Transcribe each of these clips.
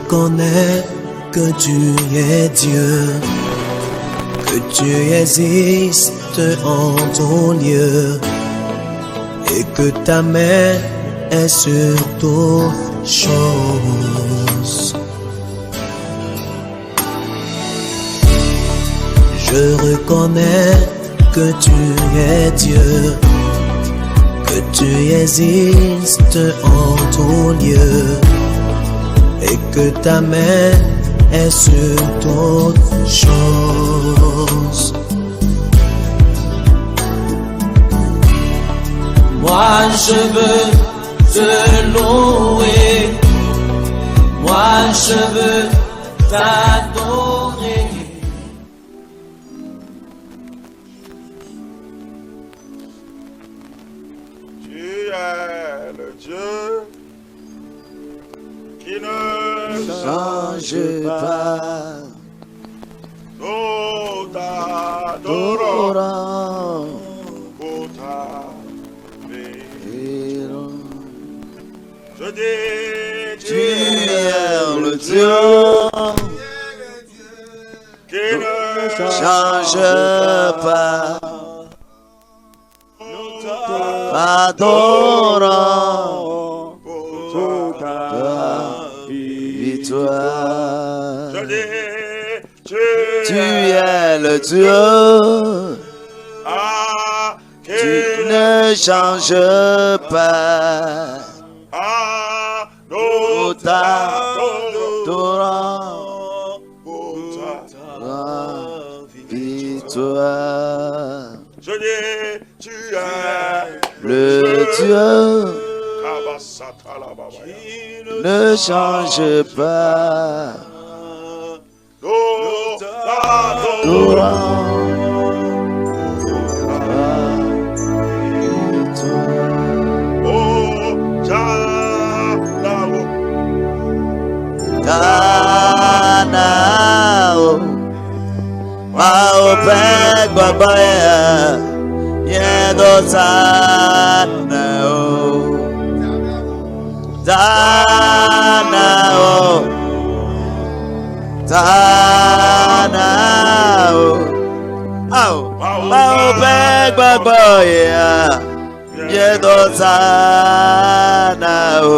reconnais que tu es Dieu, que tu existes en ton lieu et que ta main est sur toutes choses. Je reconnais que tu es Dieu, que tu existes en ton lieu et que ta main est sur toutes choses. Moi je veux te louer, moi je veux t'adorer. Tu es le Dieu qui ne change pas. Nous t'adorons pour ta vie. Je dis, Tu es le Dieu qui ne change pas. Nous Adorons pour ta victoire. Je dis, Tu es le Dieu qui ne change pas. Nous t'adorons pour ta victoire. Je dis, tu es Le Dieu ne change pas. Nous t'adorons. Tanao, Maopek Babaya, Yedo Tanao, Tanao, Tanao, Maopek Babaya, Yedo Tanao.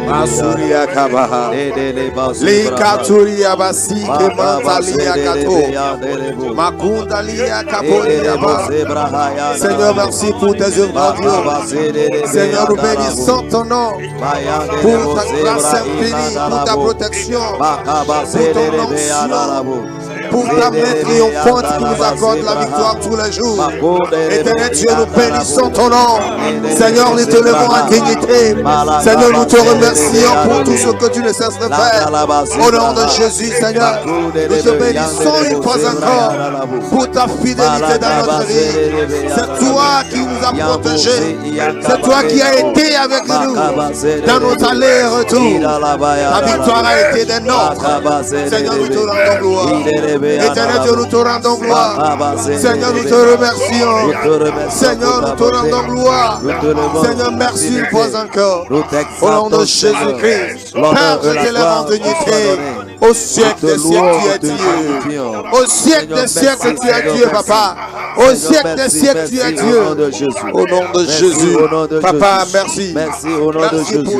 Masuria Kabaha Likaturia Basike Mantalia Kato Makundalia Kapolia Ba. Seigneur, merci pour tes œuvres, Dieu. Seigneur, nous bénissons ton nom pour ta grâce infinie, pour ta protection, pour ton onction, pour ta main triomphante qui nous accorde la victoire tous les jours. Éternel Dieu, nous bénissons ton nom. Seigneur, nous te levons en dignité. Seigneur, nous te remercions pour tout ce que tu ne cesses de faire. Au nom de Jésus, Seigneur, nous te bénissons une fois encore pour ta fidélité dans notre vie. C'est toi qui nous as protégés. C'est toi qui as été avec nous dans nos allers et retours. Ta victoire a été des nôtres. Seigneur, nous te rendons gloire. Éternel Dieu, nous te rendons gloire. Seigneur, nous te remercions. Seigneur, nous te rendons gloire. Seigneur, merci une fois encore. Au nom de Jésus-Christ. Père, je t'élève en dignité. Au siècle des siècles, tu es Dieu. Au siècle des siècles, tu es Dieu, Papa. Au siècle des siècles, tu es Dieu. Au nom de Jésus. Papa, merci. Merci pour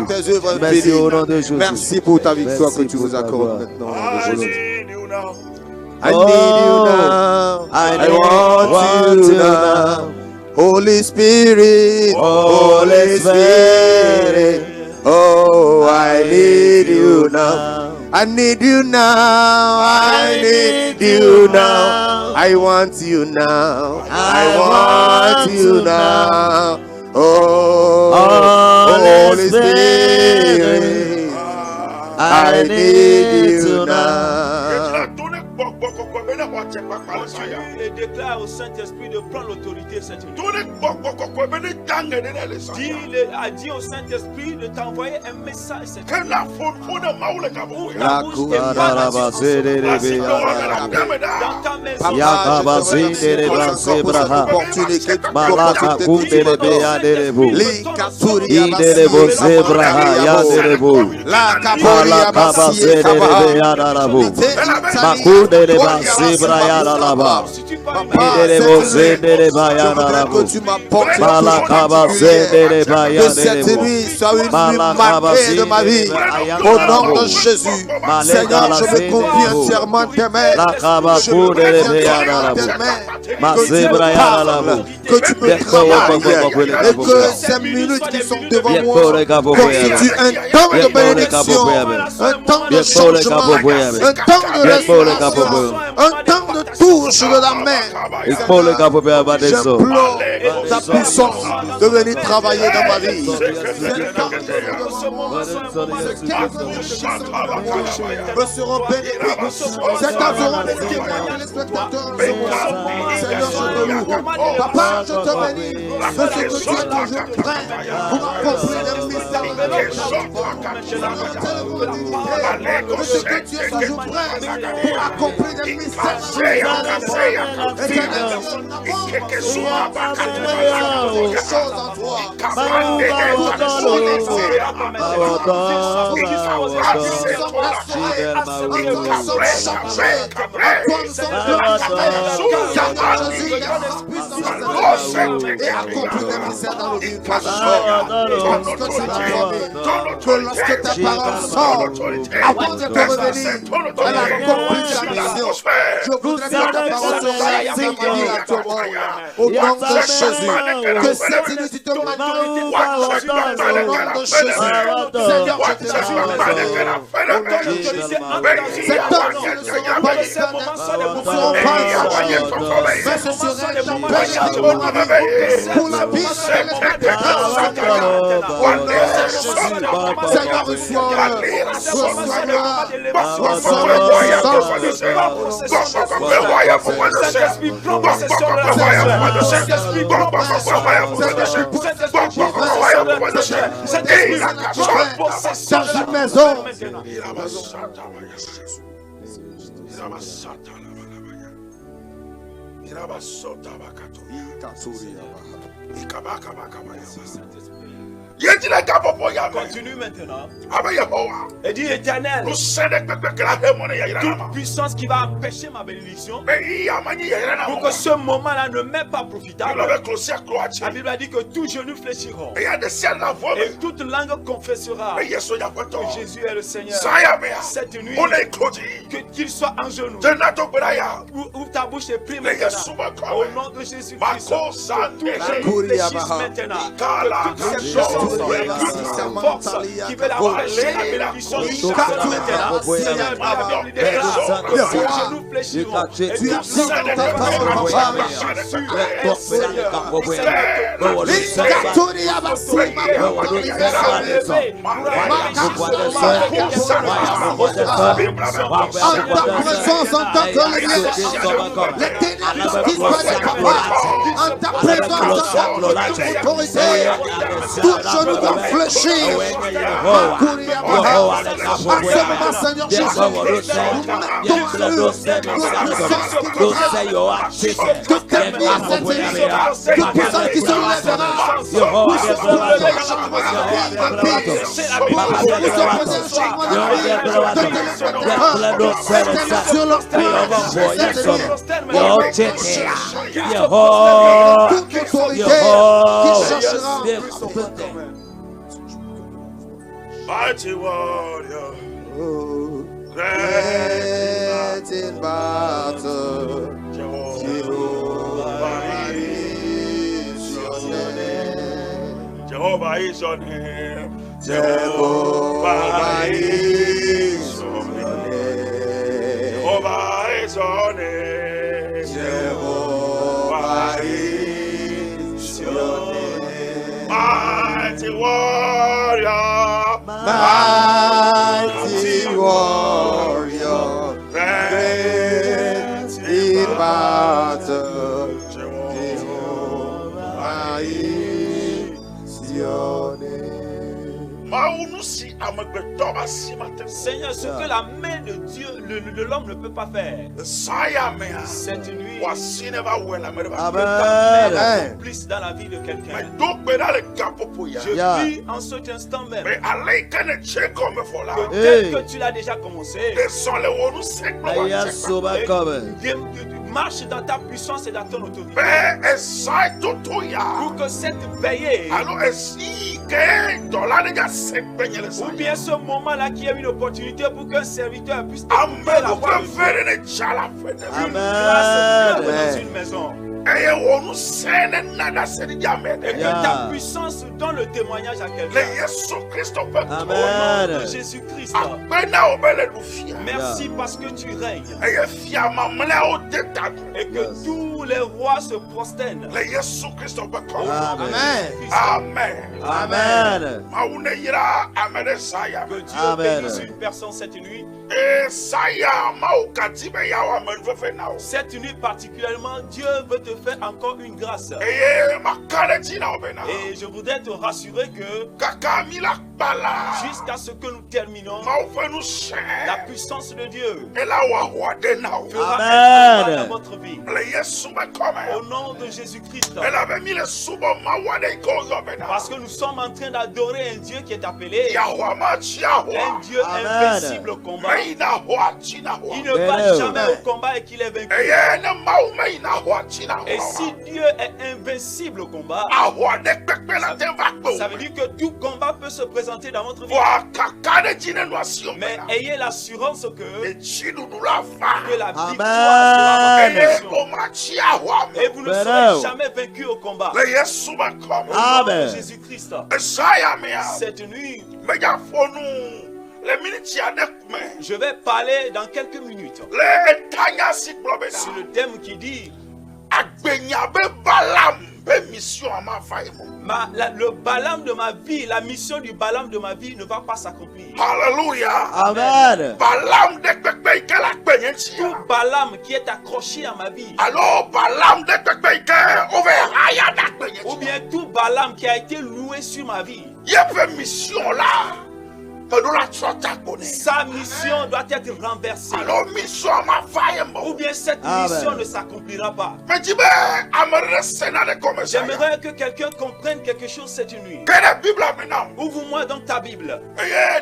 tes œuvres infinies. Merci pour ta victoire que tu nous accordes maintenant. I need you now. I want you now. Holy Spirit. Holy Spirit. Oh, I need you now. I need you now. I need you now. I want you now. I want you now. Oh, Holy Spirit. I need you now. Et déclare au Saint-Esprit de prendre l'autorité cette nuit. Dis au Saint-Esprit de t'envoyer un message cette nuit. Que cette nuit soit une nuit marquée de ma vie. Au nom de Jésus, Seigneur, je me confie entièrement en tes mains. Je me confie entièrement en tes mains. Que tu me parles, que tu me travailles, et que ces minutes qui sont devant moi constituent un temps de bénédiction, un temps de changement, un temps de restauration, un temps de touche de la main. J'implore ta puissance de venir travailler dans ma vie. Me seront bénéfiques. Ces temps seront bénéfiques pour les spectateurs. Seigneur, je te loue. Papa, je te bénis de ce que tu es toujours prêt pour accomplir les mystères de notre vie. De ce que tu es toujours prêt pour accomplir les mystères de notre vie. Que lorsque ta parole sort, avant de te revenir, elle accomplit sa mission. Je voudrais que ta parole se réalise dans ma vie actuellement. Au nom de Jésus, que cette unité te manifeste. Au nom de Jésus, Seigneur, je te cet homme ne sera pas éternel, nous serons pas mais ce serait l'empêche pour la vie de l'espérance. Au nom de Jésus, Seigneur, reçois dans une maison. Continue maintenant. Et dis éternel, toute puissance qui va empêcher ma bénédiction, pour que ce moment-là ne m'est pas profitable. La Bible a dit que tous genoux fléchiront et toute langue confessera que Jésus est le Seigneur. Cette nuit, qu'il soit en genoux, ouvre ta bouche et prie maintenant. Au nom de Jésus-Christ, que tout genou fléchisse maintenant. Que toute cette chose force qui veut l'empêcher la bénédiction du maintenant. Seigneur, la Bible déclare que ces genoux fléchiront. Et Tu as dit dans ta parole, en ta présence, tout genou doit fléchir. Seigneur Jésus, que toute personne qui se lèvera Mighty warrior, great in battle, Jehovah is your name. Jehovah is your name. Jehovah is your name. Jehovah is your name. Jehovah is your name. Mighty warrior, mighty warrior, great in battle, Jehovah is your name. Seigneur, ce que la main de Dieu, de l'homme ne peut pas faire. Cette nuit, Amen. plus dans la vie de quelqu'un. Je prie en cet instant même que tel que tu l'as déjà commencé, marche dans ta puissance et dans ton autorité. Pour que cette veillée, ou bien ce moment-là qui a une opportunité pour qu'un serviteur puisse écouter la voix de Dieu, une grâce dans une maison. Et que ta puissance donne le témoignage à quelqu'un. Au nom de Jésus-Christ. Merci parce que tu règnes. Et que tous les rois se prosternent. Amen. Amen. Que Dieu bénisse une personne cette nuit. Cette nuit particulièrement, Dieu veut te faire encore une grâce. Et je voudrais te rassurer que jusqu'à ce que nous terminons, la puissance de Dieu fera dans votre vie. Au nom de Jésus-Christ. Parce que nous sommes en train d'adorer un Dieu qui est appelé un Dieu invincible au combat. Il ne va jamais au combat et qu'il est vaincu. Et si Dieu est invincible au combat, ça veut dire que tout combat peut se présenter dans votre vie. Mais ayez l'assurance que la victoire sera votre portion. Et vous ne serez jamais vaincu au combat. Au nom de Jésus-Christ. Cette nuit, je vais parler dans quelques minutes sur le thème qui dit le Balaam de ma vie, la mission du Balaam de ma vie ne va pas s'accomplir. Alléluia. Amen. Tout Balaam qui est accroché à ma vie. Alors Ou bien tout Balaam qui a été loué sur ma vie. Sa mission doit être renversée. Ou bien cette mission ne s'accomplira pas. J'aimerais que quelqu'un comprenne quelque chose cette nuit. Ouvre-moi donc ta Bible. Et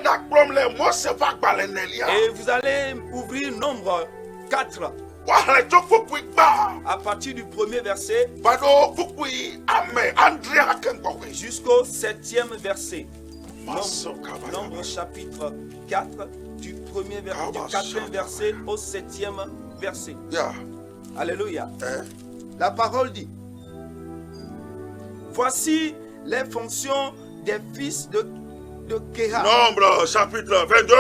vous allez ouvrir Nombre 4. À partir du premier verset jusqu'au 7e verset. Nombre chapitre 4 du premier verset, du 4e verset au 7e verset. Alléluia. La parole dit: voici les fonctions des fils de Kehat. Nombre chapitre 22,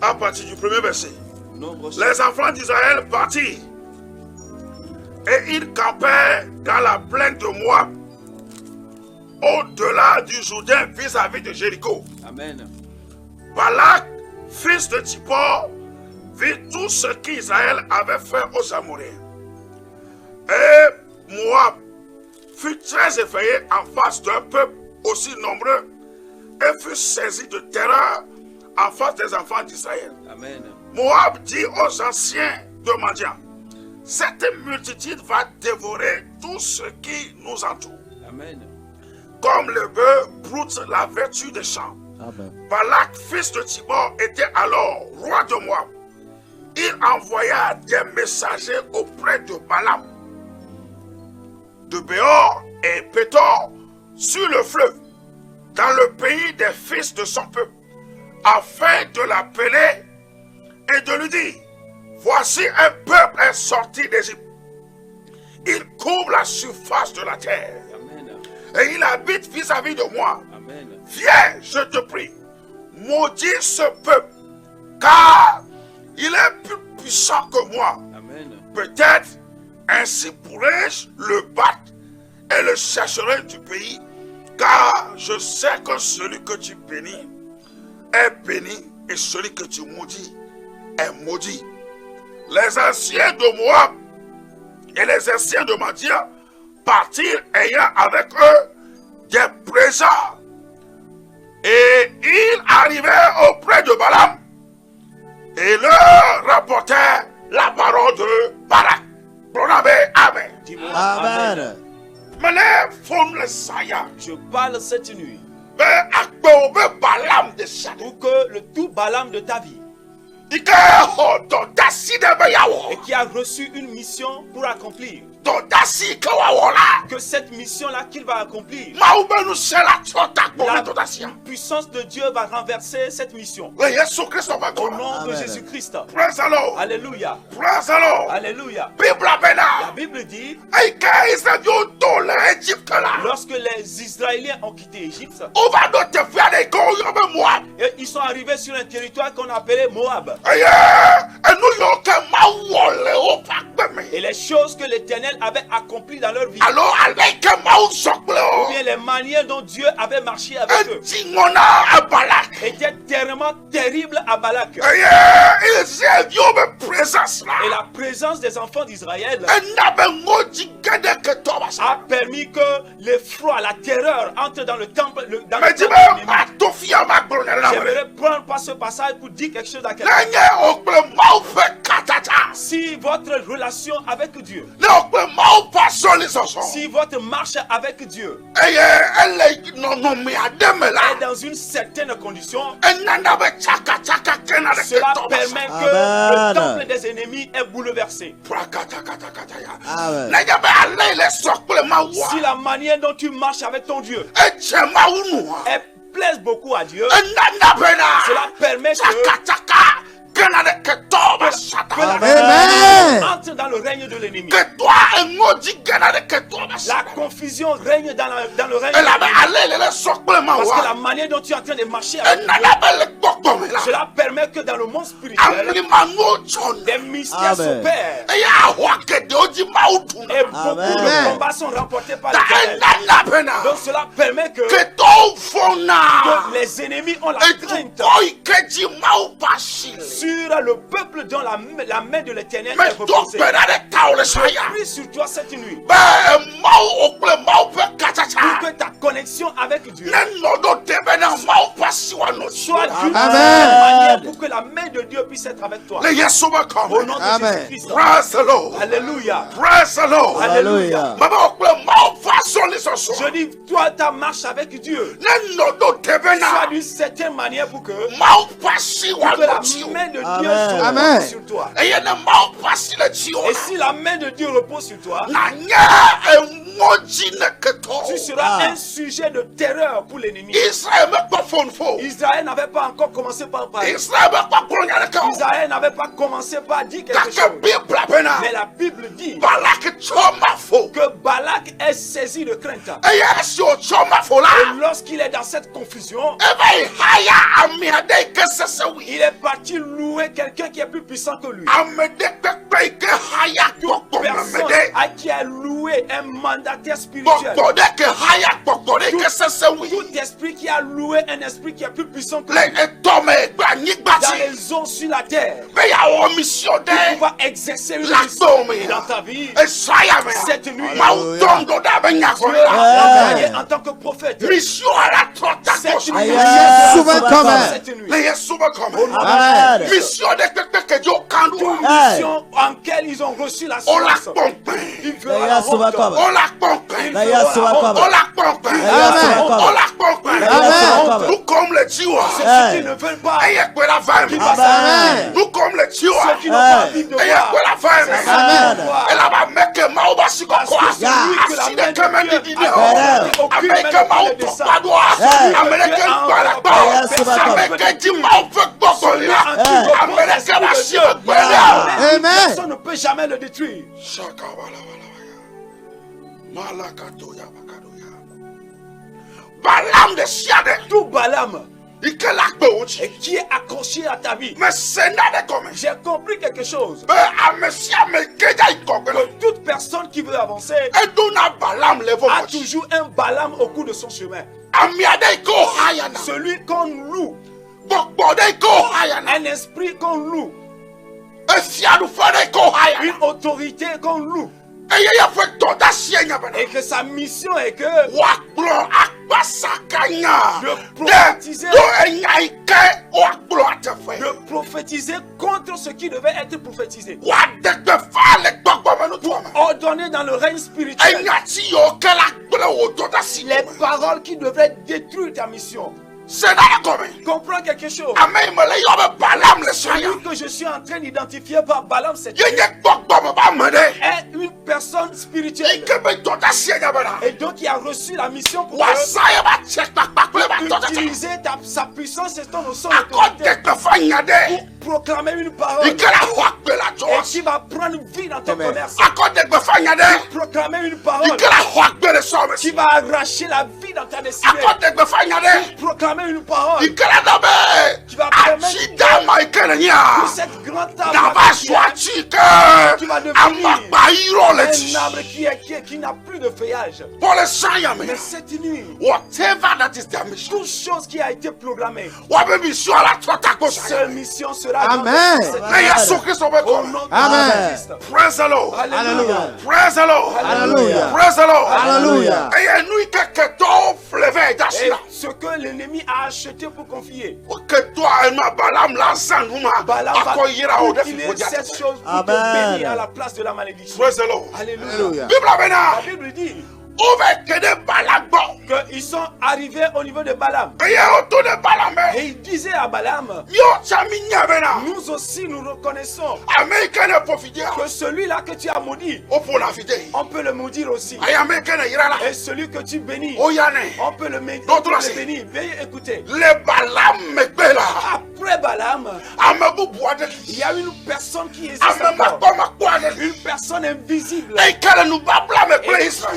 à partir du premier verset. Les enfants d'Israël partirent et ils campèrent dans la plaine de Moab, au-delà du Jourdain vis-à-vis de Jéricho. Amen. Balak, fils de Zippor, vit tout ce qu'Israël avait fait aux Amoréens. Et Moab fut très effrayé en face d'un peuple aussi nombreux et fut saisi de terreur en face des enfants d'Israël. Amen. Moab dit aux anciens de Madian, cette multitude va dévorer tout ce qui nous entoure. Amen. Comme le bœuf broute la vertu des champs. Amen. Balak, fils de Zippor, était alors roi de Moab. Il envoya des messagers auprès de Balaam, de Béor et Pétor sur le fleuve, dans le pays des fils de son peuple, afin de l'appeler et de lui dire, voici un peuple est sorti d'Égypte. Il couvre la surface de la terre. Amen. Et il habite vis-à-vis de moi. Amen. Viens, je te prie, maudis ce peuple, car il est plus puissant que moi. Amen. Peut-être ainsi pourrais-je le battre et le chercherai du pays, car je sais que celui que tu bénis est béni et celui que tu maudis est maudit. Les anciens de Moab et les anciens de Madian partirent ayant avec eux des présents. Et ils arrivèrent auprès de Balaam et leur rapportèrent la parole de Balak. Amen. Dis-moi Amen. Menez font le saya. Je parle cette nuit Mais akbobe Balaam de Shad. pour que le tout Balaam de ta vie Ike ho dasi de beyawo. et qui a reçu une mission pour accomplir, Dasi kawawola. que cette mission-là qu'il va accomplir, Maubenu sela chota la kome dasi. puissance de Dieu va renverser cette mission. Le Yesu Christ va Au nom de Amen. Jésus-Christ. Praise the Lord. Alléluia. Praise the Lord. Alléluia. Bible La bena. Bible dit, Ike Israël do le Egypte là. lorsque les Israéliens ont quitté Égypte, On va donc te faire des go yobe Moab. et ils sont arrivés sur un territoire qu'on appelait Moab. Aye, et nous yon ke ma wole o pakbe Et me. les choses que l'Éternel avait accomplies dans leur vie, Alors avec que ma ou sokble ou o. bien les manières dont Dieu avait marché avec eux, Et tingona a Balak. étaient tellement terribles à Balak. Aye, Israël yobe présence là. Et la présence des enfants d'Israël Et nabe ngoji gede ke tobasa. a permis que l'effroi, la terreur entre dans le temple, dans le Mais dis temple de me l'ennemi. ma tofia ma glone la. J'aimerais prendre par ce passage pour dire quelque chose à quelqu'un. Nenye okple ma ou fe katata. Si votre relation avec Dieu, Ne okple ma ou pa soli soso. si votre marche avec Dieu Aye, elle non mi ademe est la. dans une certaine condition, Et nana be chaka chaka kena de ke cela tobasa. permet que Amen. le temple des ennemis est bouleversé. Amen. Nenye be ale le sokple ma wa. Si la manière dont tu marches avec ton Dieu Eche ma ou nou. plaise beaucoup à Dieu, Et nana be na. cela permet que Chaka chaka kena de ke tobasa. que la Amen. entre dans le règne de l'ennemi. Que toi et ngoji kena de ke tobasa. La confusion règne dans le règne Et de la be l'ennemi. ale le sokple ma Parce que la wa. manière dont tu es en train de marcher Et avec Dieu, nana be le gbogbo la. cela permet que dans le monde spirituel, Amli ma ngo chon. des mystères Amen. s'opèrent Et ya wa ke de oji ma ou tuna. et beaucoup de Amen. combats sont remportés par Ta l'Éternel. nana be na. Donc cela permet que Que to fona. les ennemis ont la Et tu crainte boy ke ji ma ou pasile. sur le peuple dont la main de l'Éternel Mais est to reposée. pena de taole saya. Prie sur toi cette nuit Ben ma ou okple ma ou pe pour katata. que ta connexion avec Dieu Ne nodo tebe na ma ou pasi wa no soit chua. d'une Amen. certaine manière pour que la main de Dieu puisse être avec toi. Le Yesu ba Au nom come. de Amen. Jésus-Christ. Praise the Lord. Alléluia. Praise the Lord. Alléluia. Mama okple ma ou faso li so so. Je dis, toi, ta marche avec Dieu Ne nodo tebe soit na d'une certaine manière pour que ma ou pasi wa la no chiu. main de Dieu Amen. soit Amen. sur toi. Et ye ne ma ou pasi le chiu. Et si la main de Dieu repose sur toi, Na nye e ngoji Tu seras un sujet de terreur pour l'ennemi. Israël n'avait pas encore commencé par parler. Israël n'avait pas commencé par dire quelque chose. Mais la Bible dit que Balak est saisi de crainte. Et lorsqu'il est dans cette confusion, il est parti louer quelqu'un qui est plus puissant que lui. Toute personne à qui a loué un mandataire spirituel. Tout esprit qui a loué un esprit qui est plus puissant que lui. Dans les eaux sur la terre. Il va exercer une mission dans ta vie. Cette nuit, Dieu l'a envoyé en tant que prophète. Cette nuit, mission en quelle ils ont reçu la science. Ils veulent la honte. Nous comme les Dieux, ceux qui ne veulent pas, nous comme les Dieux, ceux qui n'ont pas envie de personne ne peut jamais le détruire. Balaam de Siade, Tout Balaam et qui est accroché à ta vie. mais c'est nada comme J'ai compris quelque chose. que Toute personne qui veut avancer a toujours un Balaam au cours de son chemin. Celui qu'on loue, un esprit qu'on loue, une autorité qu'on loue. Et que sa mission est que de prophétiser contre ce qui devait être prophétisé. Ordonner dans le règne spirituel les paroles qui devraient détruire ta mission. Comprends quelque chose. Celui que je suis en train d'identifier par Balaam, c'est une personne spirituelle. Et donc il a reçu la mission pour utiliser sa puissance et son autorité pour proclamer une parole et qui va prendre vie dans ton commerce. Pour proclamer une parole qui va arracher la vie dans ta destinée. Pour proclamer une parole qui va permettre que cette grande table qui va devenir un arbre qui n'a plus de feuillage. Mais cette nuit, toute chose qui a été programmée, cette mission sera Amen. au nom de Christ. Praise the Lord. Alléluia. Praise the Lord. Alléluia. Praise the Lord. Alléluia. Et nous Et ce que l'ennemi a acheté pour confier, Balaam Balaam va utiliser cette chose pour te bénir à la place de la malédiction. Praise the Lord. Alléluia. Alléluia. La Bible dit qu'ils sont arrivés au niveau de Balaam. Et il disait à Balaam, nous aussi nous reconnaissons que celui-là que tu as maudit, on peut le maudire aussi. Et celui que tu bénis, on peut le bénir. Veuillez écouter. Après Balaam, il y a une personne qui existe encore. Une personne invisible. Et qui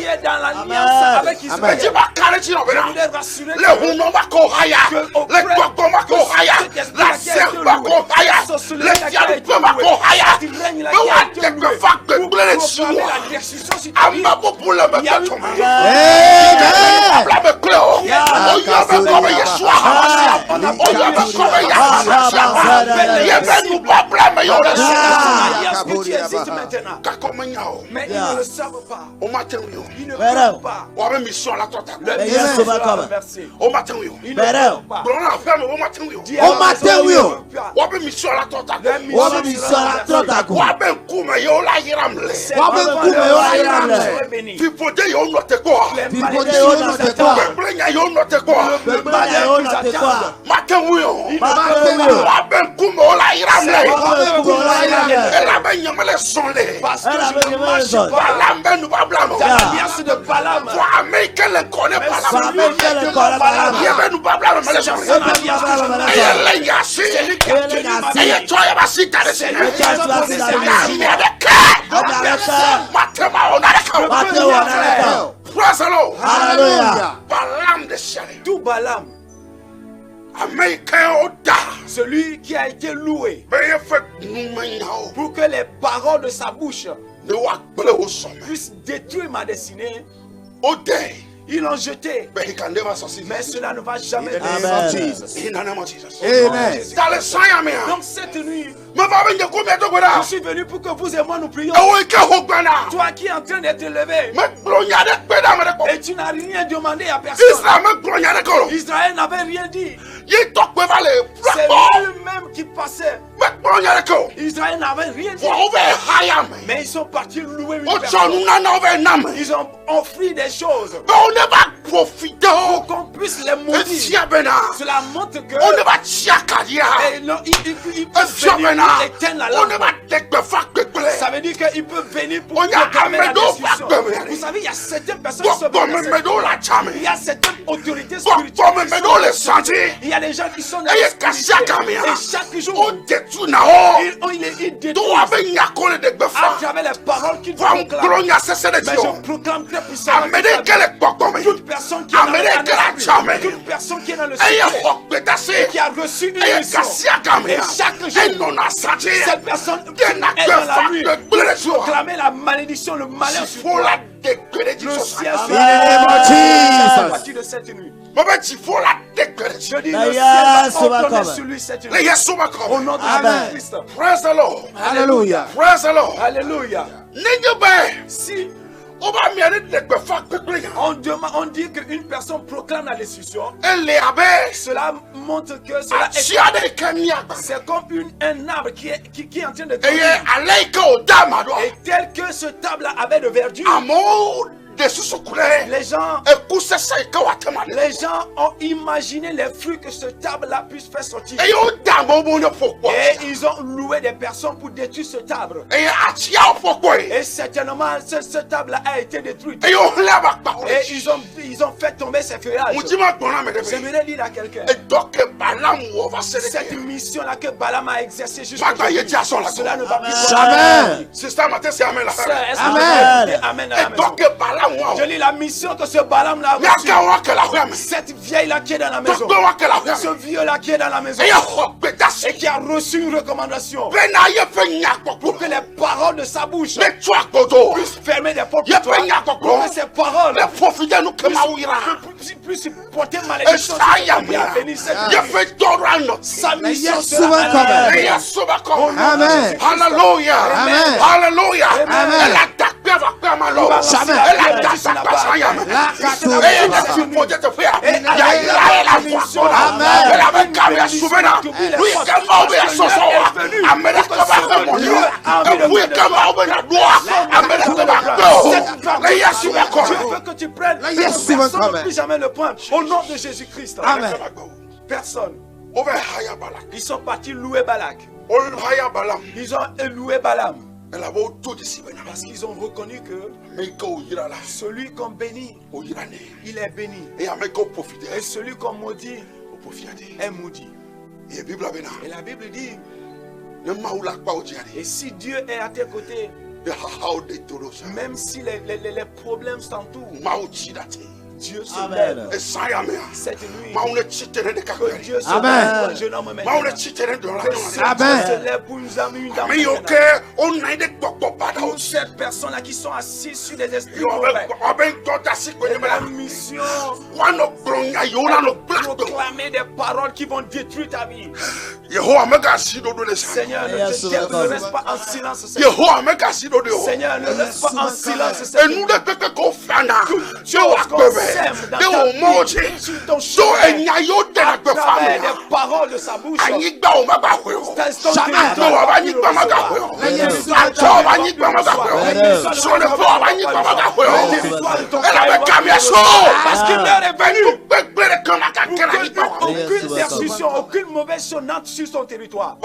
est dans l'alliance avec Israël. Je voulais rassurer mais ils ne le savent pas. Ils ne peuvent pas. La mission là, toi, Le mission sera renversé. au matin, Ils ne peuvent pas. au matin, Dis à la personne, ils ne peuvent pas. la mission là, toi, La mission sera renversée. Cette malédiction est bénie. Les malédictions nous attendent. Le malheur nous attend. Tout Balaam, celui qui a été loué pour que les paroles de sa bouche puissent détruire ma destinée, ils l'ont jeté, mais cela ne va jamais Amen. Donc cette nuit, je suis venu pour que vous et moi nous prions. Toi qui es en train d'être élevé et tu n'as rien demandé à personne. Israël n'avait rien dit. C'est lui-même qui passait. Israël n'avait rien dit. Mais ils sont partis louer une personne. Ils ont offert des choses pour qu'on puisse les maudire. Cela montre que ils peuvent venir éteindre la lampe. Ça veut dire qu'ils peuvent venir pour proclamer la destruction. Vous savez, il y a certaines personnes qui sont il y a certaines autorités spirituelles. Il y a des gens qui sont dans la spiritualité. Et chaque jour, ils détruisent à travers les paroles qu'ils proclament. Mais je proclame très puissamment toute personne qui est dans le toute personne qui est dans le secret et qui a reçu une mission. Et chaque jour, cette personne est dans la nuit pour proclamer la malédiction, le malheur sur toi. Le ciel à partir de cette nuit. Je dis le ciel va ordonner sur lui cette nuit. Au nom de Jésus-Christ. Praise the Lord. Hallelujah. Praise the Lord. Alléluia. Si on dit qu'une personne proclame la destruction, cela montre que cela est c'est comme un arbre qui est en train de grandir. Et tel que ce table avait de verdure, les gens ont imaginé les fruits que ce table-là puisse faire sortir. Et ils ont loué des personnes pour détruire ce table. Et certainement, ce table a été détruit. Et ils ont fait tomber ces feuillages. J'aimerais dire à quelqu'un, cette mission-là que Balaam a exercée jusqu'à aujourd'hui, cela ne va plus Jamais. Amen. Je lis la mission que ce Balaam-là a reçue. Cette vieille-là qui est dans la maison. Ce vieux-là qui est dans la maison. Et qui a reçu une recommandation. Pour que les paroles de sa bouche puissent fermer des portes pour toi. Pour que ces paroles puissent porter malédiction. Sa mission sera Amen. Hallelujah. Amen. Hallelujah. Amen. Je veux que tu prennes. Personne ne peut jamais le prendre. Au nom de Jésus-Christ. Amen. Personne. Ils sont partis louer Balak. Ils ont loué Balaam. Parce qu'ils ont reconnu que celui qu'on bénit, il est béni. Et celui qu'on maudit est maudit. Et la Bible dit, et si Dieu est à tes côtés, même si les problèmes s'entourent, Dieu se lève cette nuit. Que Dieu se lève pour un jeune homme maintenant. Que Dieu se lève pour nous amener une dame. Toutes ces personnes-là qui sont assises sur des esprits mauvais. Et la mission, proclamer des paroles qui vont détruire ta vie. Seigneur, ne reste pas en silence. Seigneur, ne reste pas en silence. Des paroles de sa bouche. Parce qu'il est venu aucune persécution, aucune mauvaise chose n'entre sur son territoire.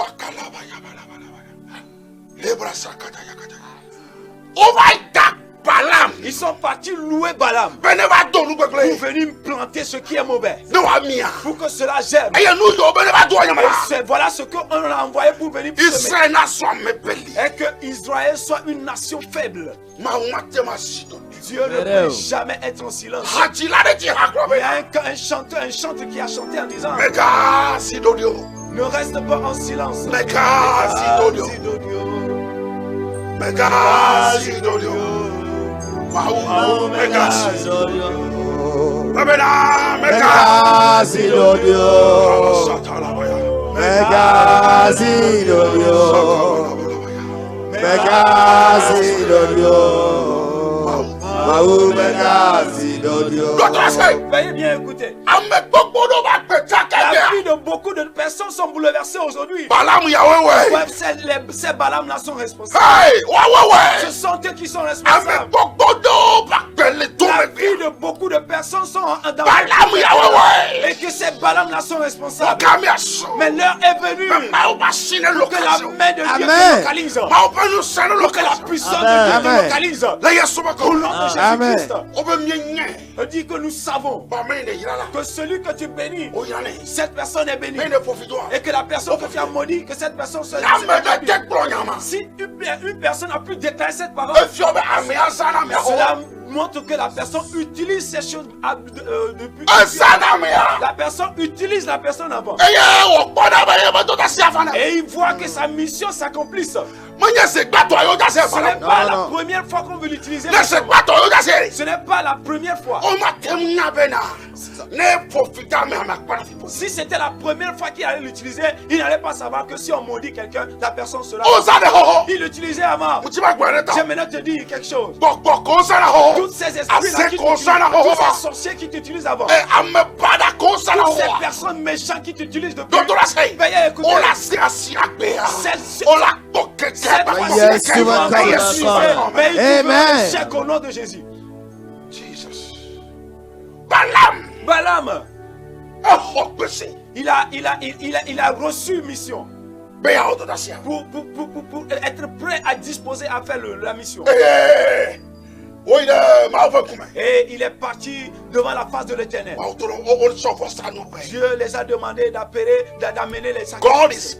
Ils sont partis louer Balaam pour venir planter ce qui est mauvais, pour que cela germe. Et voilà ce qu'on a envoyé pour venir semer. Et que Israël soit une nation faible. Dieu ne peut jamais être en silence. Il y a un chanteur qui a chanté en disant: ne reste pas en silence. Veuillez bien écouter. La vie de beaucoup de personnes sont bouleversées aujourd'hui. Ces Balaam-là sont responsables. Ce sont eux qui sont responsables. La vie de beaucoup de personnes sont en danger. Et que ces Balaam-là sont responsables. Mais l'heure est venue pour que la main de Dieu te localise. Pour que la puissance de Dieu te localise. Au nom de Jésus-Christ. On dit que nous savons que celui que tu bénis, cette personne est bénie. Et que la personne que tu as maudit, que cette personne se laisse. Si une personne a pu déclarer cette parole, cela montre que la personne utilise ces choses depuis. La personne utilise la personne avant. Et il voit que sa mission s'accomplisse. Ce n'est pas la première fois qu'on veut l'utiliser. Ce n'est pas la première fois. Si c'était la première fois qu'il allait l'utiliser, il n'allait pas savoir que si on maudit quelqu'un, la personne sera. Il l'utilisait avant. Je maintenant te dire quelque chose. Toutes ces esprits là qui t'utilisent, tous ces sorciers qui t'utilisent avant, toutes ces personnes méchantes qui t'utilisent depuis, veuillez écouter. Amen. Chèque au nom de Jésus. Balaam, il a reçu une mission pour être prêt à disposer à faire la mission. Et il est parti devant la face de l'Éternel. Dieu les a demandé d'amener les sacrifices.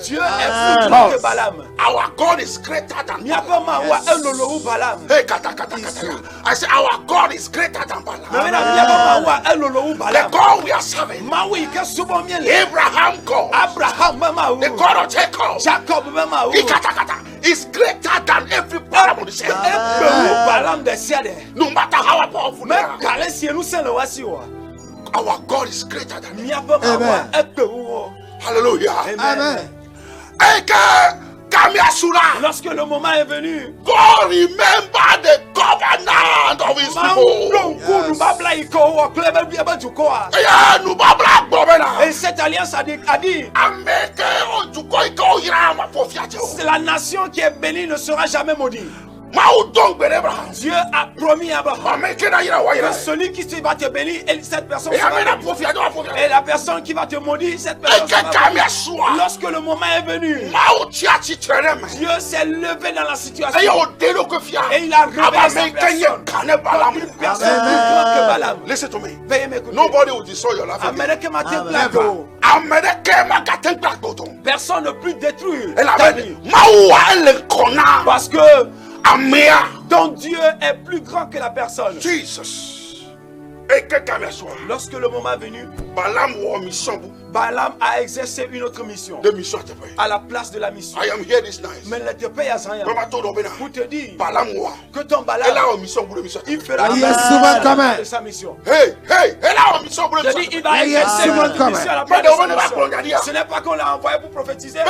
Dieu est plus grand que Balaam. Our God is greater than Balaam. Yes. Hey, I say our God is greater than Balaam. The God we are serving, Abraham God, the God of Jacob, is greater than every Balaam on the earth. No matter how powerful they are, our God is greater than them. Amen. Hallelujah. Amen. Lorsque le moment est venu, God remember the covenant of his people. Et cette alliance a dit, la nation qui est bénie ne sera jamais maudite. Dieu a promis à Abraham que celui qui va te bénir, cette personne sera bénie. Et la personne qui va te maudire, cette personne sera bénie. Lorsque le moment est venu, Dieu s'est levé dans la situation et il a révélé sa personne comme une personne plus grande que Balaam. Listen to me. Veuillez m'écouter. Nobody will destroy your life again. Personne ne peut détruire ta vie. Parce que ton Dieu est plus grand que la personne. Jesus. Lorsque le moment est venu, Balaam a exercé une autre mission à la place de la mission. Mais ne te paye à rien pour te dire que ton Balaam, il fera de sa mission. Je dis, il va exercer une autre mission à la place de sa mission. Ce n'est pas qu'on l'a envoyé pour prophétiser,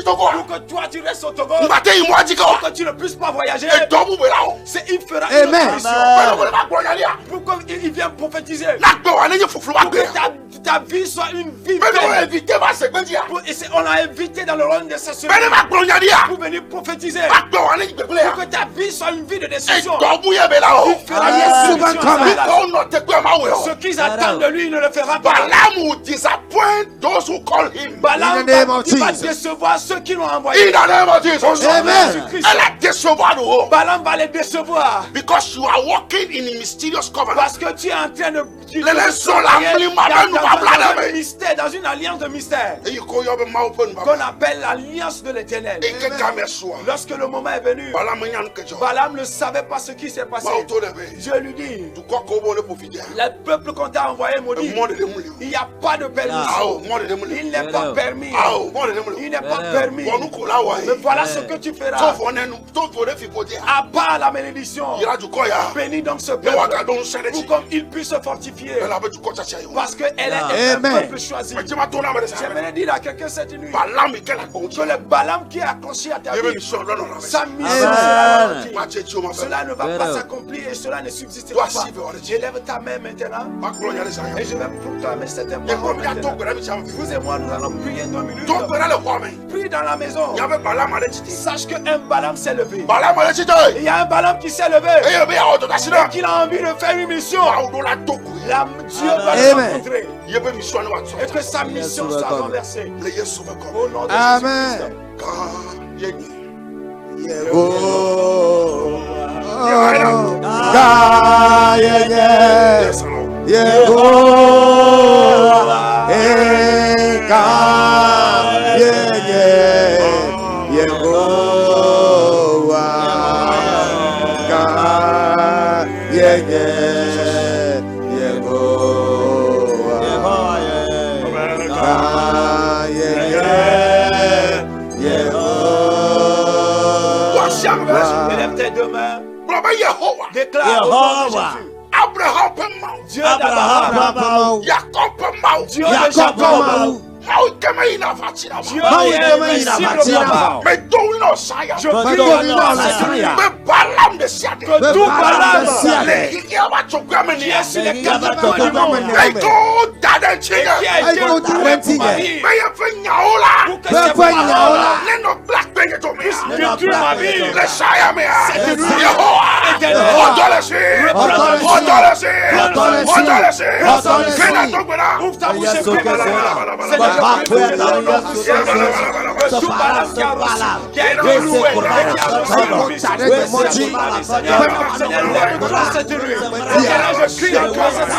pour que toi tu restes au Togo, pour que tu ne puisses pas voyager. Il fera une autre mission. Pourquoi il vient prophétiser? Pour que ta vie soit une vie Mais nous belle. invité ma segmentia. On l'a invité dans le royaume de sa Mais ne m'a pas dit. pour venir prophétiser. Pas de on est Pour que ta vie soit une vie de Et décision. donc vous y avez là-haut. Il fera des souvent solutions à comme cela. On note quoi ma ouais. Ce qu'ils attendent de lui, il ne le fera pas. Balaam will disappoint those who call him. Balaam In the name of il va Jesus. décevoir ceux qui l'ont In envoyé. the name of Jesus. Amen. Elle a décevoir nous. Balaam va les décevoir. Because you are walking in a mysterious covenant. Parce que tu es en train de dans une alliance de mystère Et you call your mouth open. qu'on appelle l'alliance de l'éternel. Et que jamais soit. Lorsque le moment est venu, Balaam nyan que jo. Balaam ne savait pas ce qui s'est passé. Mauto lebe. Dieu lui dit, Tu crois qu'on va le profiter. le peuple qu'on t'a envoyé me dit, Le monde de mouli. il n'y a pas de Ah, permission. monde de mouli. Il n'est pas permis. Ah, monde de mouli. Il n'est pas permis. Bon nous kola wa. Mais voilà ce que tu feras. Sauf on est nous, sauf on est fipoté. À part la malédiction, Il y a du koya. bénis donc ce Le peuple waka don sene pour ti. comme il puisse se fortifier. Elle avait du kocha chia yo. Parce qu'elle est un Amen. peuple choisi. Mais tu m'as tourné avec ça. J'aimerais dire à quelqu'un cette nuit Balaam il quel a bon. que le Balaam qui est accroché à ta Il veut vie, mission là non. sa mission Amen. sera ralentie. Ma tchétio ma Cela ne va pas Amen. s'accomplir et cela ne subsistera Toi, pas. si, voilà. Élève ta main maintenant Ma gloire les ça. et je vais proclamer cette Et parole comme il y a ton maintenant. père mi cham. Vous et moi, nous allons prier 2 minutes. Ton père le roi mais. Prie dans la maison. Il y avait Balaam à l'étité. Sache qu'un Balaam s'est levé. Balaam à l'étité. Il y a un Balaam qui s'est levé Et il y avait un autre accident. et qu'il a envie de faire une mission. On a tout. Dieu va le Amen. rencontrer Il y avait mission nous et que sa mission soit renversée. Le Yesu va comme. Au nom de Amen. Jésus-Christ. Quand yeni. Yego. Yeah. Ga ye ye. Yes Lord. Yego. Ga ye ye. Yego. Ga ye ye. Yego. Ga ye ye. Yego. Troisième verset. Élève tes deux mains. Brother Yehovah. Déclare au nom de Jésus. Abraham peut mourir. Dieu d'Abraham. Jacob peut mourir. Dieu de Jacob. Mourir comme il a fait là-bas. Dieu est invincible là-bas. Mais tout le Saya. Je prie au nom de Jésus. Mais Balaam de Siade. Que tout Balaam Il y a pas de chocolat qui est sur les quatre coins du monde mais tout Daden et qui Chiga. a été retrouvé pour ma vie, Mais il y a fait Nyaola. pour que ces paroles Les no black penye to me. détruisent ma vie. Le Saya me. C'est une Yehovah. éternelle. Odolesi. Fais la tombe là. Ouvre ta bouche et prie. Voilà. Seigneur, je prie dans le nom de Jésus. Que tout Balaam qui a reçu, qui a été loué, qui a reçu le fils, Seigneur, lève-toi cette nuit. Seigneur, je crie en toi cette nuit.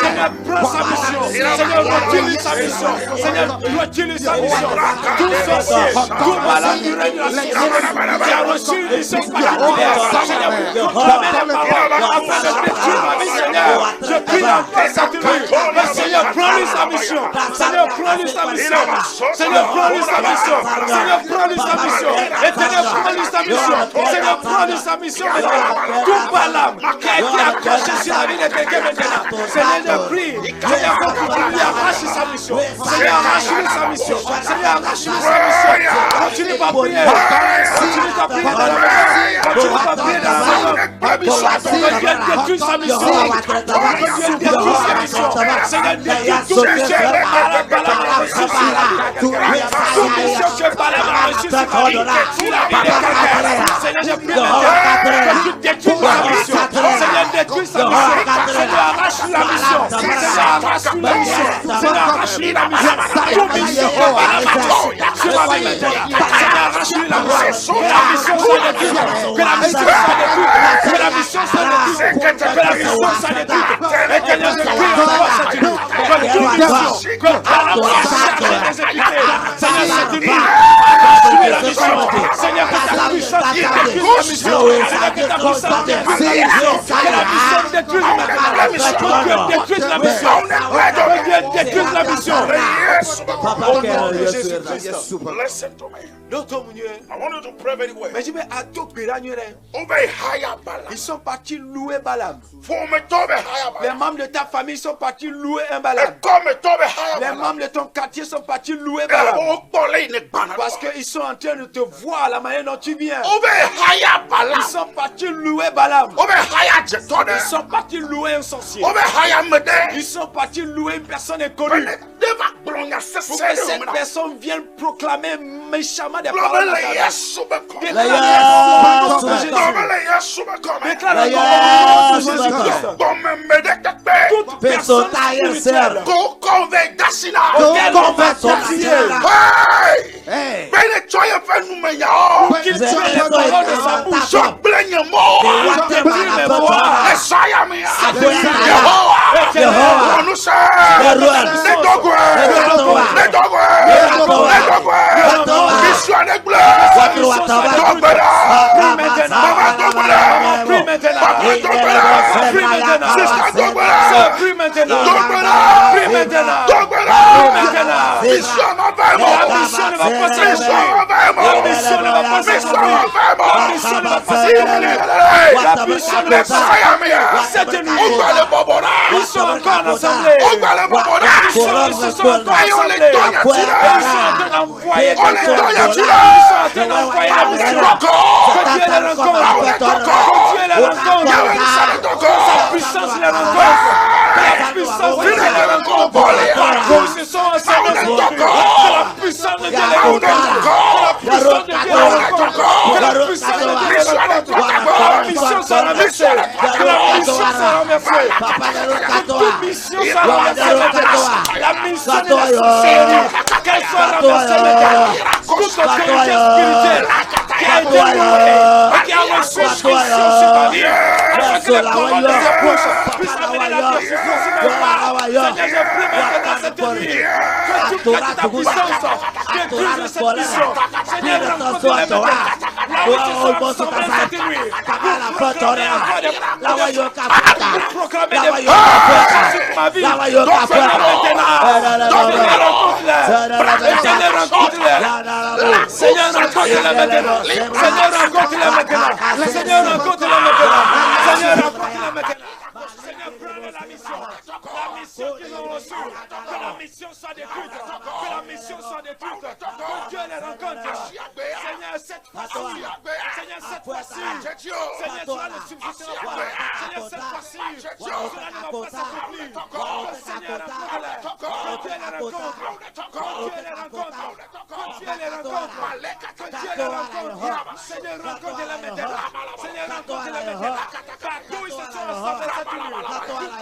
Seigneur, prends sa mission. Seigneur, retire sa mission. Seigneur, retire sa mission. Tout sorcier, tout Balaam du règne de la sorcellerie, qui a reçu une mission particulière. Seigneur, proclamez la parole afin de détruire ma vie, Seigneur. Je crie en toi cette nuit. Mais Seigneur, prends-lui sa mission. Seigneur, prends-lui sa mission. Seigneur, prends-lui sa mission. Seigneur, prends-lui sa mission. Éternel, prends-lui sa mission. Seigneur, prends-lui sa mission maintenant. Tout Balaam qui a été accroché sur la vie de quelqu'un maintenant. Seigneur, je prie. Seigneur, continue à arracher sa mission. Seigneur, arrache-lui sa mission. Seigneur, arrache-lui sa mission. Continue à prier. Continue à prier dans la maison. Continue à prier dans la maison. Que Dieu détruise sa mission. Que Dieu détruise sa mission. Seigneur, détruis tout mission que Balaam a reçu sur la vie. Toute mission que Balaam a reçue sur la vie. Sur la vie de quelqu'un. Seigneur, je prie que tu détruises sa mission. Seigneur, détruis sa mission. Seigneur, arrache la mission. Seigneur, arrache la mission. Seigneur, arrache la mission. Toute mission que Balaam a reçue sur la vie maintenant. Seigneur, arrache la mission. Que la mission soit détruite. Que la mission soit détruite. Que la mission soit détruite. Que la mission soit détruite. Éternel, je prie pour toi cette nuit. Que toute mission que Balaam a cherché à exécuter. Seigneur, cette nuit, arrache la mission. Seigneur, que ta puissance détruise la mission. Seigneur, que ta puissance détruise la mission. Que la puissance détruise la mission. Que Dieu détruise la mission. Que Dieu détruise la mission. Papa, Au que nom de Yesu Jésus-Christ. Yesu papa. Listen to me. D'autres mieux. I want you to pray very well. Mais je vais à tout pérannuer. Obey higher Balaam. Ils sont partis louer Balaam. For me to be higher Les Balaam. membres de ta famille sont partis louer un Balaam. Come to be higher Les Balaam. membres de ton quartier sont partis louer Balaam. Parce qu'ils sont en train de te voir la manière dont tu viens. Obey higher Ils Balaam. sont partis louer Balaam. Obey higher Jetone. Ils sont partis louer un sorcier. Obey higher Mede. Ils sont partis louer une personne inconnue. Never belong as Pour que cette personne vienne proclamer méchamment des paroles. Global dans ta vie. yes become. Déclare Yes. le nom de Jésus. Global yes become. Déclare le Yes. nom de Jésus-Christ. Don't me that. Toute personne spirituelle Go convey Dasina. auquel on va Conversion. confier Hey. Hey. Ben e joy of nu me ya. qu'il tue les paroles de sa bouche. So blenya mo. Je prie mes voix. Esaya me ya. Éternel. Yehovah. Onu se. Ne dogwe. Ne dogwe. Ne dogwe. Mission ne gle. Dogbera. Prie maintenant. Prie maintenant. Prie maintenant. Sister dogbera. Prie maintenant. Dogbera. Prie maintenant. Dogbera. Maintenant. Mission ma vemo. La mission ne va pas Mission s'accomplir. ma vemo. La mission ne va pas Mission s'accomplir. ma La mission ne va pas s'accomplir. La mission ne va pas s'accomplir. Cette nuit, ils sont encore assemblés. Ils se sont encore assemblés. Ils sont en train d'envoyer des gens. Ils sont en train d'envoyer des missions. Que Dieu les rencontre. Que Dieu les rencontre. Que sa puissance les rencontre. Que la puissance de Dieu les rencontre. Ils se sont assemblés. Que la puissance de Dieu les rencontre. Que la puissance de Dieu les rencontre. Que la puissance de Dieu les rencontre. Que la mission soit renversée. Que la mission soit renversée. Que toute mission soit renversée maintenant. La mission de la sorcellerie, qu'elle soit renversée maintenant. Toute autorité spirituelle qui a été louée et qui a reçu instruction sur ma vie, afin que les paroles de sa bouche puissent amener la destruction sur mes pas. Seigneur, je prie maintenant cette nuit que ta puissance détruise cette mission. Seigneur, rencontre les maintenant. Là où ils se sont rassemblés cette nuit, pour proclamer encore des paroles, pour proclamer des paroles sur ma vie. Donc fais-le maintenant. Seigneur, rencontre-les. Seigneur, rencontre-les. Seigneur, rencontre-les maintenant. Seigneur, rencontre-les maintenant. Seigneur, rencontre-les maintenant. Seigneur, rencontre-les maintenant. Seigneur, prends la mission. La mission qu'ils ont reçue. Que la mission soit détruite. Que la mission soit détruite. Que Dieu les rencontre. Seigneur, cette fois-ci. Seigneur, cette fois-ci. Seigneur, tu as le suffisant pour. Seigneur, cette fois-ci. Cela ne va pas s'accomplir. Seigneur, rencontre-les. Que Dieu les rencontre. Que Dieu les rencontre. Que Dieu les rencontre. Que Dieu les rencontre. Seigneur, rencontre-les maintenant. Seigneur, rencontre-les maintenant. Partout ils se sont rassemblés cette nuit. Vous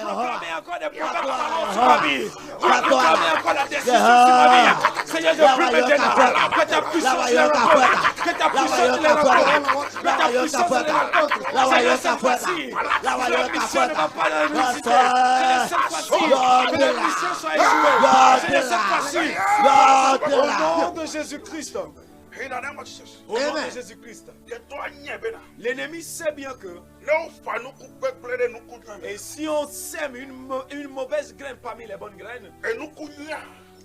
proclamez encore des prophètes sur ma vie. Vous proclamez encore la décision sur ma vie. Seigneur, je prie maintenant que ta puissance les rencontre. Que ta puissance les rencontre. Que ta puissance les rencontre. Seigneur, cette fois-ci, que la mission ne va pas la réussir. Seigneur, cette fois-ci, que la mission soit échouée. Seigneur, cette fois-ci, au nom de Jésus-Christ. In the name of Jesus. Au nom de Jésus-Christ. L'ennemi sait bien que et si on sème une mauvaise graine parmi les bonnes graines,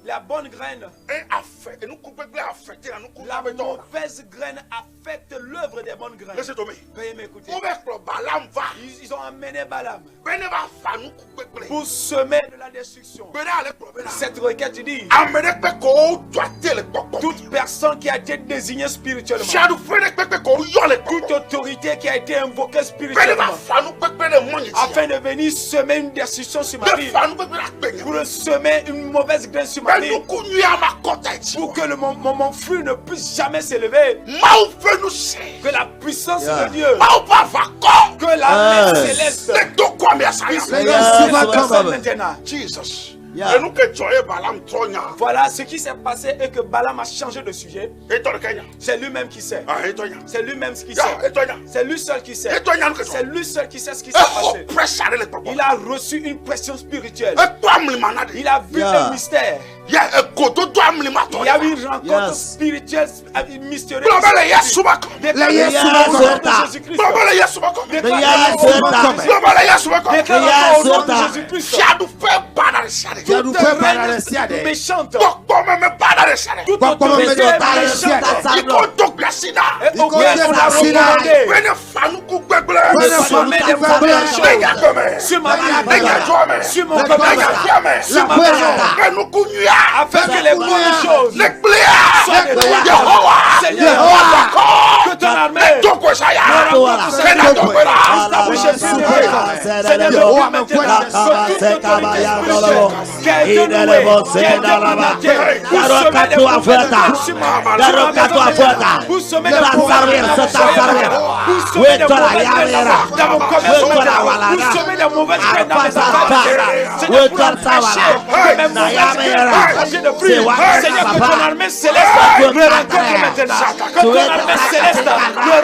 la bonne graine, la mauvaise graine affecte l'œuvre des bonnes graines. Veuillez m'écouter. Ils ont amené Balaam pour semer de la destruction. Cette requête dit toute personne qui a été désignée spirituellement, toute autorité qui a été invoquée spirituellement, afin de venir semer une destruction sur ma vie, pour semer une mauvaise graine sur ma vie, pour que mon fruit ne puisse jamais s'élever, que la puissance de Dieu, que la main céleste puisse maintenant. Jesus. Yeah. Voilà ce qui s'est passé et que Balaam a changé de sujet. C'est lui-même qui sait. C'est lui-même qui sait. C'est lui seul qui sait. C'est lui seul qui sait ce qui s'est passé. Il a reçu une pression spirituelle. Il a vu un mystère. Il y a une rencontre spirituelle mystérieuse. Méchante. Afin que les bonnes choses soient de toi. Seigneur, que ton armée Seigneur, que ton armée céleste me rencontre maintenant. Que ton armée céleste me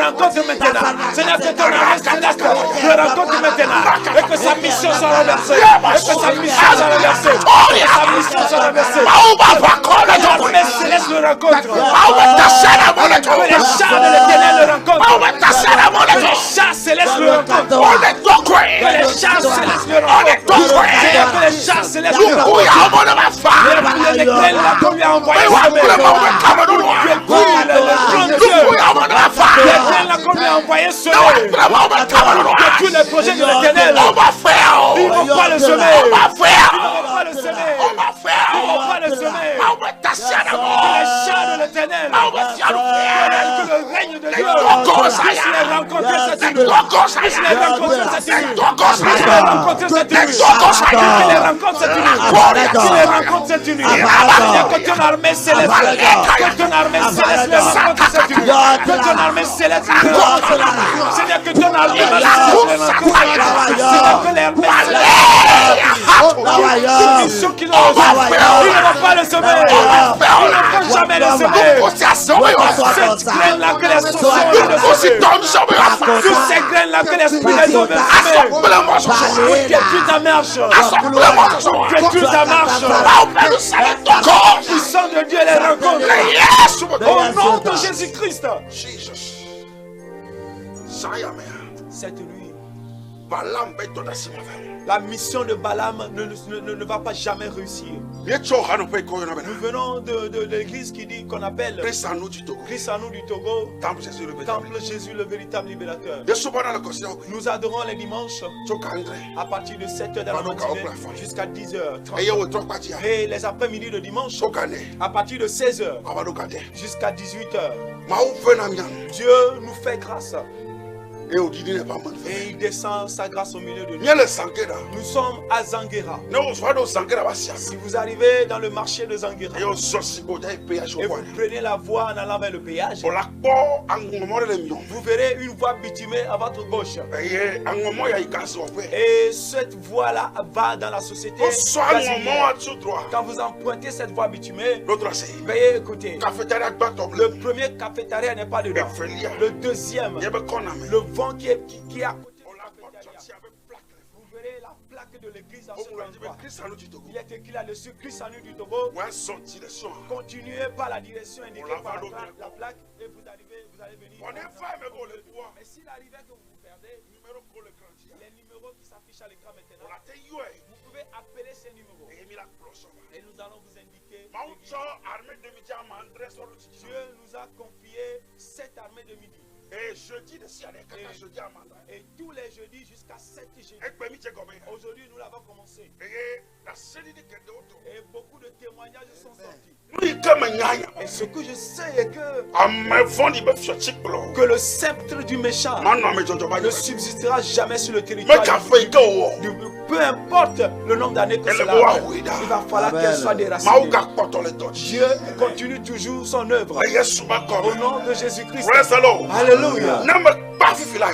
rencontre maintenant. Seigneur, que ton armée céleste me rencontre maintenant. Et que sa mission soit renversée. Et que sa mission soit renversée. Et que sa mission soit renversée. Que ton armée céleste me rencontre. Que les chars de l'éternel le rencontrent. Que les chars célestes le rencontrent. Que les chars célestes le rencontrent. Seigneur, que les chars célestes le rencontrent. Les graines là qu'on lui a envoyé semer. Les graines là qu'on lui a envoyé semer. Que tous les projets de l'éternel, ils ne vont pas le semer. Ils ne vont pas le semer. Ils ne vont pas le semer. Que les chars de l'éternel, que le règne de Dieu puisse les rencontrer cette nuit. Puisse les rencontrer cette nuit. Puisse les rencontrer cette nuit. Qu'il les rencontre cette nuit. Qu'il les rencontre cette nuit. Seigneur, que ton armée céleste, que ton armée céleste les rencontre cette nuit. Que ton armée céleste les rencontre. Seigneur, que ton armée céleste les rencontre. Seigneur, que l'armée céleste, qu'ils n'ont pas, ils ne vont pas le semer. Ils ne vont jamais le semer. Cette graine-là que les sorciers de semer. Toutes ces graines-là que l'esprit les ont semées. Que tu ta marche. Que tu ta marche. Puissant de Dieu les rencontre. Au nom de Jésus-Christ. Cette nuit, la mission de Balaam ne va pas jamais réussir. Nous venons de l'église qu'on appelle Christ en nous du Togo, Temple Jésus le véritable libérateur. Nous adorons les dimanches à partir de 7h de la matinée jusqu'à 10h30. Et les après-midi de dimanche à partir de 16h jusqu'à 18h. Dieu nous fait grâce. Et il descend sa grâce au milieu de nous. Nous sommes à Zanguera. Si vous arrivez dans le marché de Zanguera et vous prenez la voie en allant vers le péage, vous verrez une voie bitumée à votre gauche. Et cette voie-là va dans la société. Quand vous empruntez cette voie bitumée, veuillez écouter. Le premier cafétéria n'est pas dedans. Le deuxième, le vent qui est à côté de la cafétéria. Vous verrez la plaque de l'église à cet endroit. Il est écrit là-dessus Christ en nous du Togo. Continuez par la direction indiquée par la plaque et vous allez venir. Mais s'il arrivait que vous vous perdez, les numéros qui s'affichent à l'écran maintenant, vous pouvez appeler ces numéros. Et nous allons vous indiquer. Dieu nous a confié cette armée de midi. Et jeudi de et tous les jeudis jusqu'à 7 jeudis. Aujourd'hui, nous l'avons commencé. Et beaucoup de témoignages sont sortis. Et ce que je sais est que le sceptre du méchant ne subsistera jamais sur le territoire. Peu importe le nombre d'années que cela va, il va falloir qu'elle soit déracinée. Dieu continue toujours son œuvre. Au nom de Jésus-Christ. Alléluia.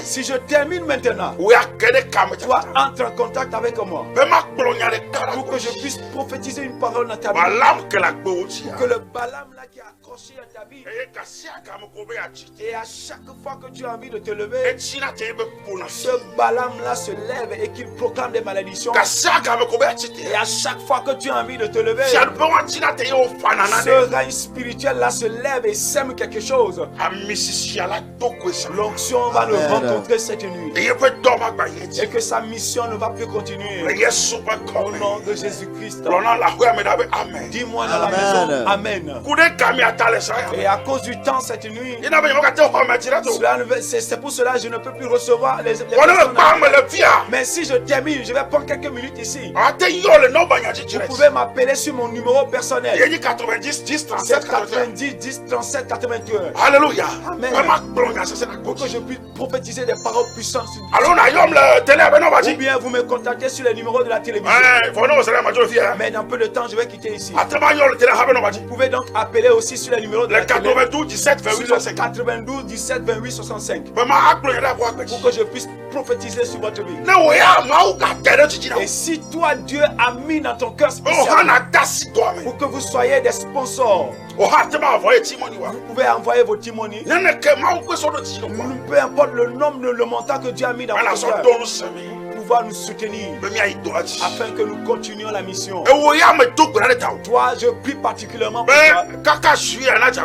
Si je termine maintenant, toi entre en contact avec moi pour que je puisse prophétiser une parole dans ta vie. Que le Balaam là qui est accroché à ta vie, et à chaque fois que tu as envie de te lever, ce Balaam là se lève et qu'il proclame des malédictions. Et à chaque fois que tu as envie de te lever, ce règne spirituel là se lève et sème quelque chose. L'onction va le rencontrer cette nuit. Et que sa mission ne va plus continuer. Au nom de Jésus-Christ. Dis-moi dans la maison, Amen. Et à cause du temps cette nuit, c'est pour cela que je ne peux plus recevoir les personnes. Mais si je termine, je vais prendre quelques minutes ici. Vous pouvez m'appeler sur mon numéro personnel. 90 10 37 90 10 37 81. Alléluia. Amen. Pour que je puisse prophétiser des paroles puissantes. Ou bien vous me contactez sur les numéros de la télévision. Mais dans peu de temps, je vais quitter ici. Vous pouvez donc appeler aussi sur les numéros de la télévision. 92 17 28 65. 92 17 28 65. Pour que je puisse prophétiser sur votre vie. Et si toi, Dieu a mis dans ton cœur spécial pour que vous soyez des sponsors, vous pouvez envoyer vos timonies. Peu importe le nombre, le montant que Dieu a mis dans votre cœur, pouvoir nous soutenir afin que nous continuions la mission. Toi, je prie particulièrement pour toi,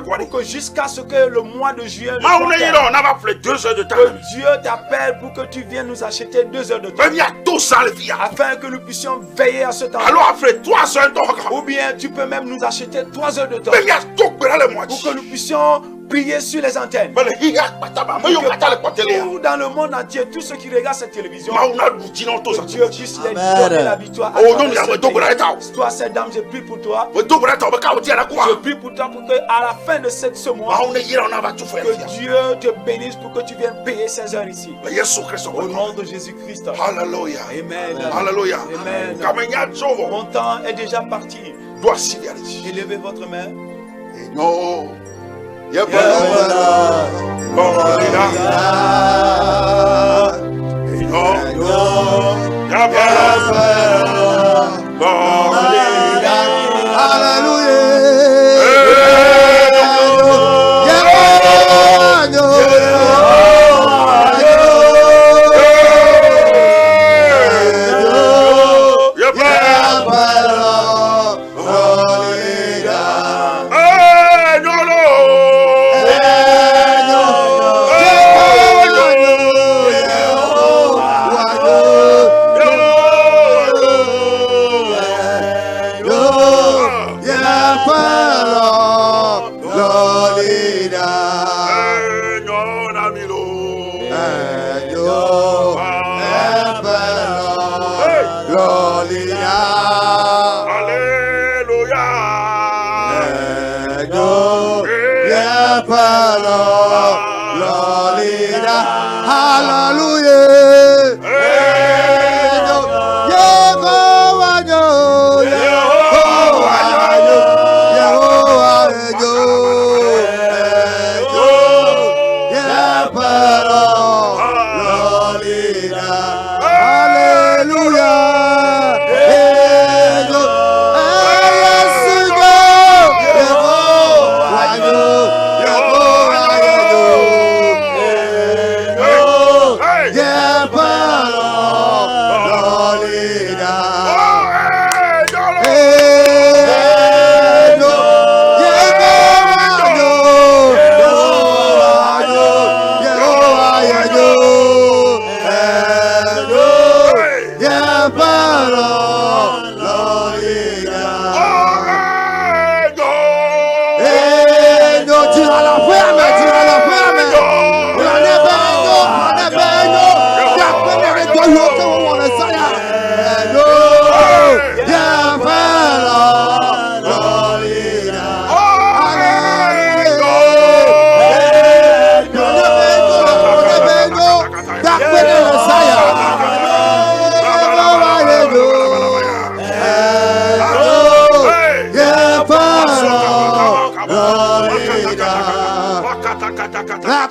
pour que jusqu'à ce que le mois de juillet, que Dieu t'appelle pour que tu viennes nous acheter 2 heures de temps, afin que nous puissions veiller à ce temps. Ou bien tu peux même nous acheter 3 heures de temps pour que nous puissions prier sur les antennes. Pour dans le monde entier, tous ceux qui regardent cette télévision, Dieu puisse les donner la victoire. Toi, cette dame, je prie pour toi. Je prie pour toi pour que à la fin de ce mois, que Dieu te bénisse pour que tu viennes payer 16 heures ici. Au nom de Jésus-Christ. Alléluia. Amen. Alléluia. Amen. Mon temps est déjà parti. Élevez votre main. Non.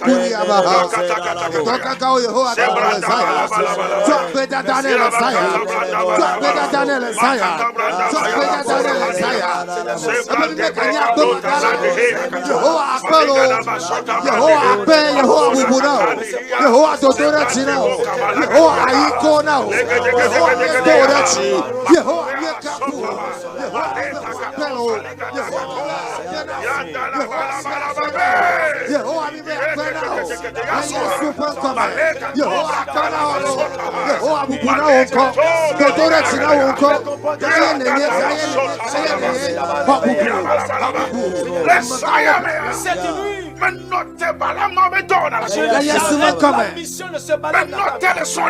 Makuri Abaha. Tokakao Yehoah Messiah. Drop better than the Messiah. Drop better than the Messiah. Drop better than the Messiah. Yehoah Akpelo. Yehoah Akpe. Yehoah Wubuna. Yehoah Dodoretina. Yehoah Aikona. Yehoah Dodorechi. Yehoah Yekapu. Yehoah Akpelo. Yehoah mission ne se balade dans ta vie. Je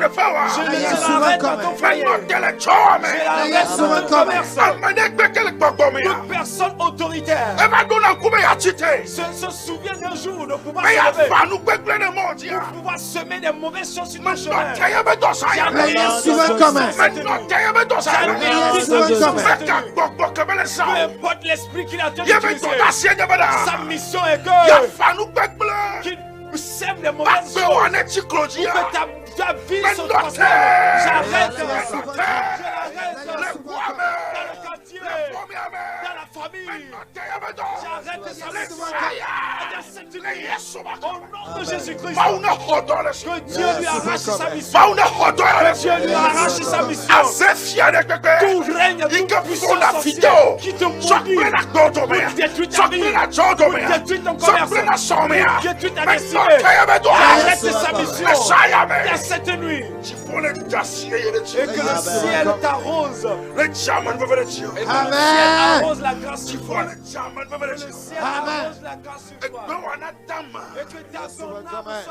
l'arrête dans ton foyer. Toute personne autoritaire se souvient d'un jour de pouvoir se lever, pour pouvoir semer des mauvaises choses sur ton chemin. Peu importe l'esprit qu'il a utilisé, sa mission est qu'il sème les mauvaises choses pour que ta vie se transforme. J'arrête dans le quartier, dans la famille. J'arrête de s'arrêter cette nuit. Au nom de Jésus-Christ, que Dieu lui arrache sa mission. Que Dieu lui arrache sa mission. Tout règne, toute puissance sorcière qui te maudit, pour détruire ta vie, pour détruire ton commerce, pour détruire ta destinée. Arrête sa mission dans cette nuit. Et que le ciel t'arrose. Et que le ciel arrose la grâce sur toi. Que le ciel arrose la grâce sur toi. Et que ta son âme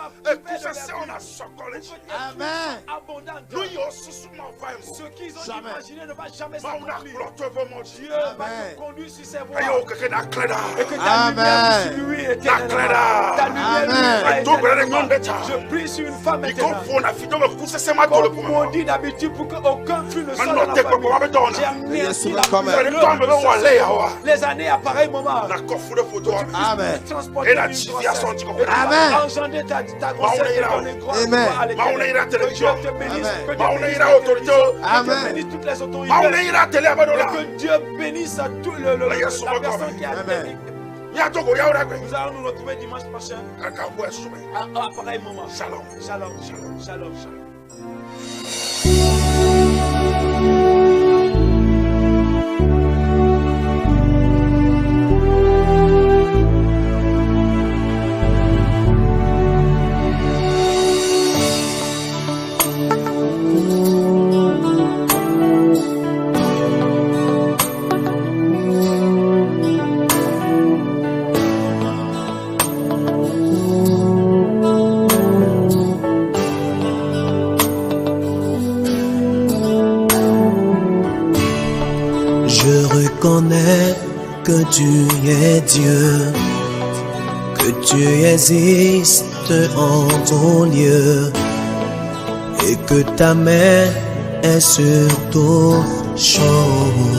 soit pleine de abondante. Ce qu'ils ont imaginé ne va jamais s'accomplir. Dieu va te conduire sur ses voies. Et que ta lumière sur lui éternellement. Ta lumière je prie sur une femme maintenant. Comme on dit d'habitude pour qu'aucun flux ne sorte dans la famille. J'ai amené ainsi la les années à pareil moment. Amen. Transporter une grossesse. Amen. Engendrer ta grossesse et donner gloire à l'Éternel. Que Dieu te bénisse. Que Dieu bénisse toutes les autorités. Et que Dieu bénisse toute la personne qui a béni. Nous allons nous retrouver dimanche prochain à pareil moment. Shalom, shalom, shalom, shalom, shalom. Que tu es Dieu, que tu existes en ton lieu, et que ta main est sur toutes choses.